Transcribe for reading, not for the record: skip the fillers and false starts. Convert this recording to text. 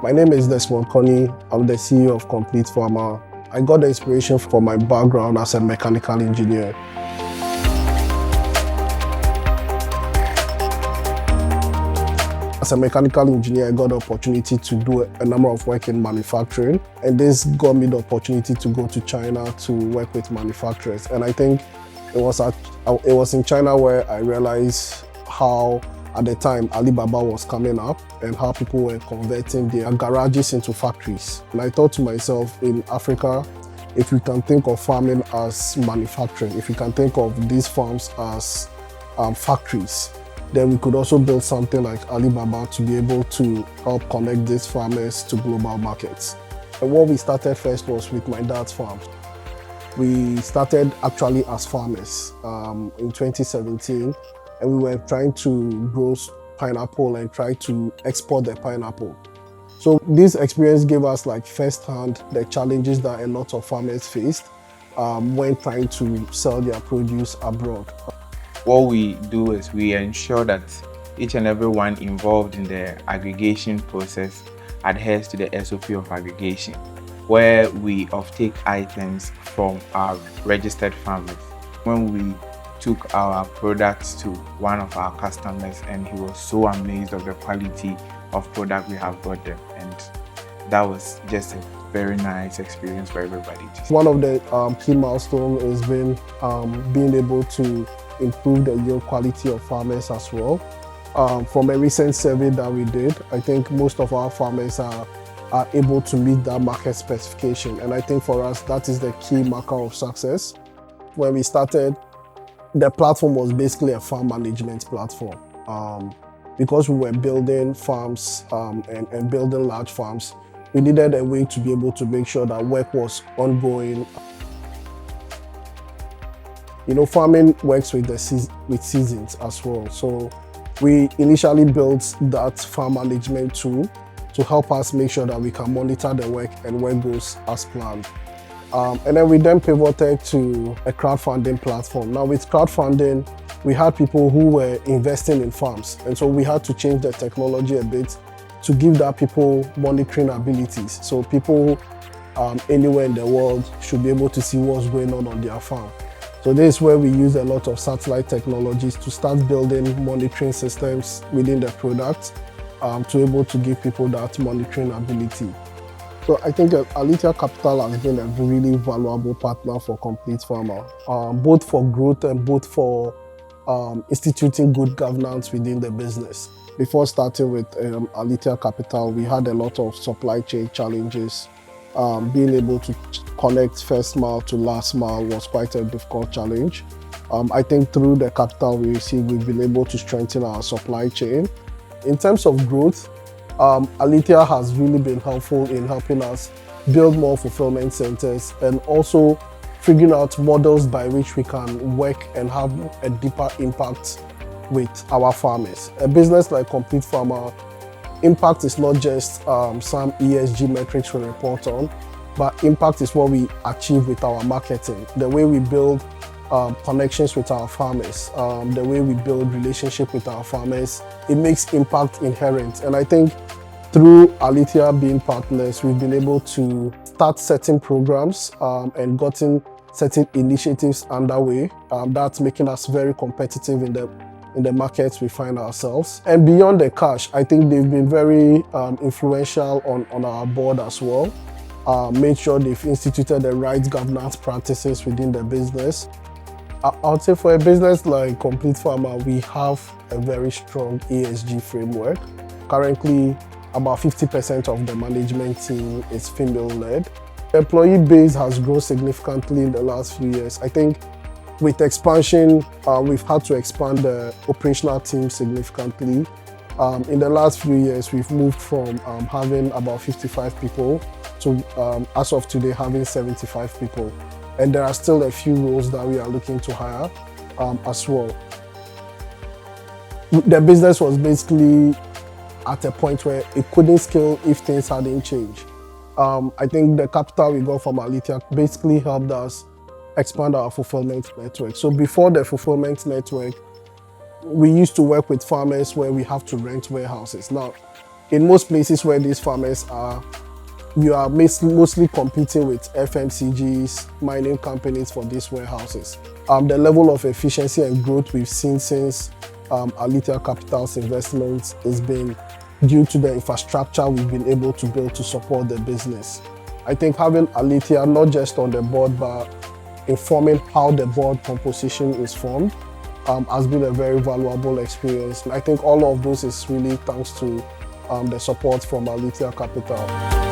My name is Desmond Connie. I'm the CEO of Complete Farmer. I got the inspiration from my background as a mechanical engineer. As a mechanical engineer, I got the opportunity to do a number of work in manufacturing, and this got me the opportunity to go to China to work with manufacturers. And I think it was in China where I realized how, at the time, Alibaba was coming up and how people were converting their garages into factories. And I thought to myself, in Africa, if we can think of farming as manufacturing, if we can think of these farms as factories, then we could also build something like Alibaba to be able to help connect these farmers to global markets. And what we started first was with my dad's farm. We started actually as farmers in 2017, and we were trying to grow pineapple and try to export the pineapple. So this experience gave us firsthand the challenges that a lot of farmers faced when trying to sell their produce abroad. What we do is we ensure that each and every one involved in the aggregation process adheres to the SOP of aggregation, where we offtake items from our registered farmers. When we took our products to one of our customers, and he was so amazed of the quality of product we have got them, and that was just a very nice experience for everybody. One of the key milestones has been being able to improve the yield quality of farmers as well. From a recent survey that we did, I think most of our farmers are able to meet that market specification, and I think for us that is the key marker of success. When we started, the platform was basically a farm management platform. Because we were building farms and building large farms, we needed a way to be able to make sure that work was ongoing. Farming works with seasons as well. So we initially built that farm management tool to help us make sure that we can monitor the work and work goes as planned. And then we pivoted to a crowdfunding platform. Now with crowdfunding, we had people who were investing in farms. And so we had to change the technology a bit to give that people monitoring abilities. So people anywhere in the world should be able to see what's going on their farm. So this is where we use a lot of satellite technologies to start building monitoring systems within the product to be able to give people that monitoring ability. So I think Alitheia Capital has been a really valuable partner for Complete Farmer, both for growth and both for instituting good governance within the business. Before starting with Alitheia Capital, we had a lot of supply chain challenges. Being able to connect first mile to last mile was quite a difficult challenge. I think through the capital we received, we've been able to strengthen our supply chain. In terms of growth, Alitheia has really been helpful in helping us build more fulfillment centers and also figuring out models by which we can work and have a deeper impact with our farmers. A business like Complete Farmer, impact is not just some ESG metrics we report on, but impact is what we achieve with our marketing, the way we build connections with our farmers, the way we build relationship with our farmers. It makes impact inherent. And I think through Alitheia being partners, we've been able to start certain programs and gotten certain initiatives underway. That's making us very competitive in the markets we find ourselves. And beyond the cash, I think they've been very influential on our board as well. Made sure they've instituted the right governance practices within the business. I would say for a business like Complete Farmer, we have a very strong ESG framework. Currently, about 50% of the management team is female-led. The employee base has grown significantly in the last few years. I think with expansion, we've had to expand the operational team significantly. In the last few years, we've moved from having about 55 people to, as of today, having 75 people. And there are still a few roles that we are looking to hire as well. The business was basically at a point where it couldn't scale if things hadn't changed. I think the capital we got from Alitheia basically helped us expand our fulfillment network. So before the fulfillment network, we used to work with farmers where we have to rent warehouses. Now, in most places where these farmers are, you are mostly competing with FMCGs, mining companies for these warehouses. The level of efficiency and growth we've seen since Alitheia Capital's investments has been due to the infrastructure we've been able to build to support the business. I think having Alitheia not just on the board, but informing how the board composition is formed has been a very valuable experience. I think all of those is really thanks to the support from Alitheia Capital.